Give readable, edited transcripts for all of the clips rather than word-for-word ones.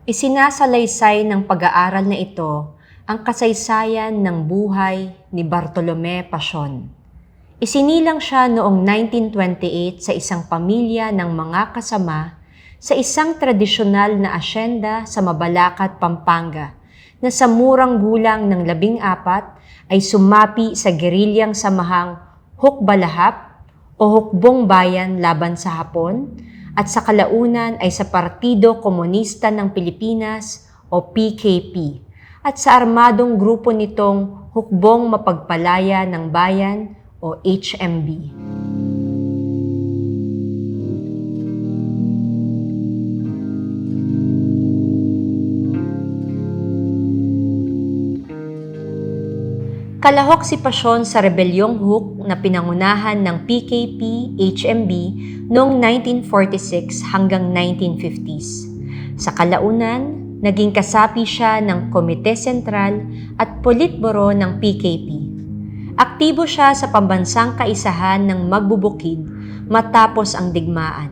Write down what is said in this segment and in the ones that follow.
Isinasalaysay ng pag-aaral na ito ang kasaysayan ng buhay ni Bartolome Pacion. Isinilang siya noong 1928 sa isang pamilya ng mga kasama sa isang tradisyonal na asyenda sa Mabalacat, Pampanga, na sa murang gulang ng 14 ay sumapi sa gerilyang samahang Hukbalahap o Hukbong Bayan laban sa Hapon, at sa kalaunan ay sa Partido Komunista ng Pilipinas o PKP, at sa armadong grupo nitong Hukbong Mapagpalaya ng Bayan o HMB. Kalahok si Pacion sa rebelyong Huk na pinangunahan ng PKP-HMB noong 1946 hanggang 1950s. Sa kalaunan, naging kasapi siya ng Komite Sentral at Politburo ng PKP. Aktibo siya sa pambansang kaisahan ng magbubukid matapos ang digmaan,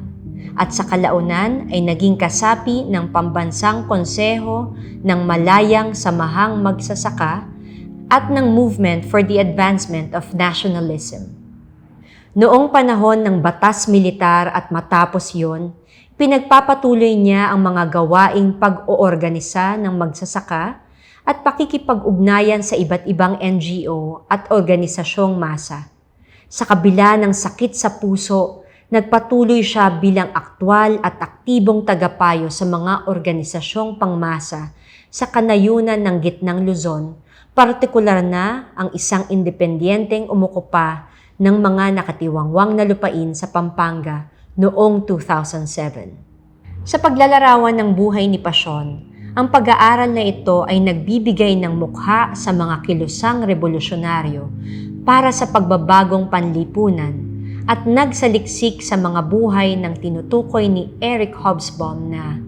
at sa kalaunan ay naging kasapi ng Pambansang Konseho ng Malayang Samahang Magsasaka at ng Movement for the Advancement of Nationalism. Noong panahon ng batas militar at matapos yon, pinagpapatuloy niya ang mga gawaing pag-oorganisa ng magsasaka at pakikipag-ugnayan sa iba't ibang NGO at organisasyong masa. Sa kabila ng sakit sa puso, nagpatuloy siya bilang aktwal at aktibong tagapayo sa mga organisasyong pangmasa sa kanayunan ng Gitnang Luzon, partikular na ang isang independiyenteng umukupa ng mga nakatiwangwang na lupain sa Pampanga noong 2007. Sa paglalarawan ng buhay ni Pacion, ang pag-aaral na ito ay nagbibigay ng mukha sa mga kilusang revolusyonaryo para sa pagbabagong panlipunan at nagsaliksik sa mga buhay ng tinutukoy ni Eric Hobsbawm na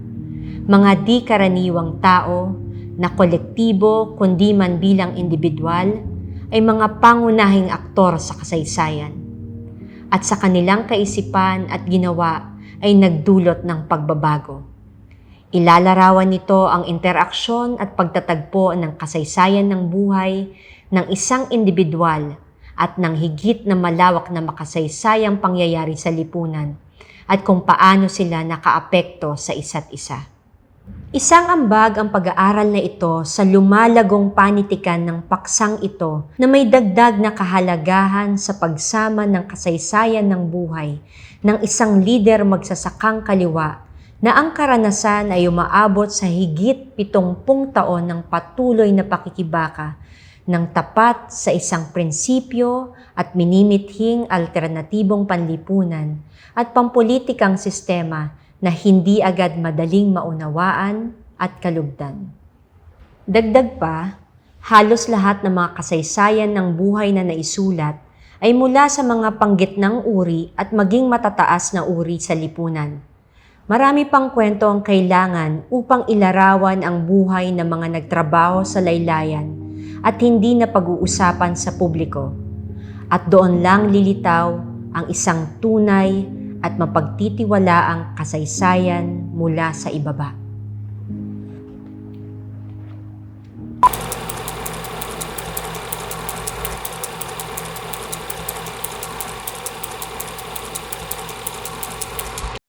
mga di karaniwang tao na kolektibo kundi man bilang individual ay mga pangunahing aktor sa kasaysayan, at sa kanilang kaisipan at ginawa ay nagdulot ng pagbabago. Ilalarawan nito ang interaksyon at pagtatagpo ng kasaysayan ng buhay ng isang individual at ng higit na malawak na makasaysayang pangyayari sa lipunan at kung paano sila nakaapekto sa isa't isa. Isang ambag ang pag-aaral na ito sa lumalagong panitikan ng paksang ito na may dagdag na kahalagahan sa pagsama ng kasaysayan ng buhay ng isang lider magsasakang kaliwa na ang karanasan ay umaabot sa higit 70 taon ng patuloy na pakikibaka ng tapat sa isang prinsipyo at minimithing alternatibong panlipunan at pampulitikang sistema na hindi agad madaling maunawaan at kalugdan. Dagdag pa, halos lahat ng mga kasaysayan ng buhay na naisulat ay mula sa mga panggitnang uri at maging matataas na uri sa lipunan. Marami pang kwento ang kailangan upang ilarawan ang buhay ng mga nagtrabaho sa laylayan at hindi na pag-uusapan sa publiko. At doon lang lilitaw ang isang tunay at mapagtitiwalaang kasaysayan mula sa ibaba.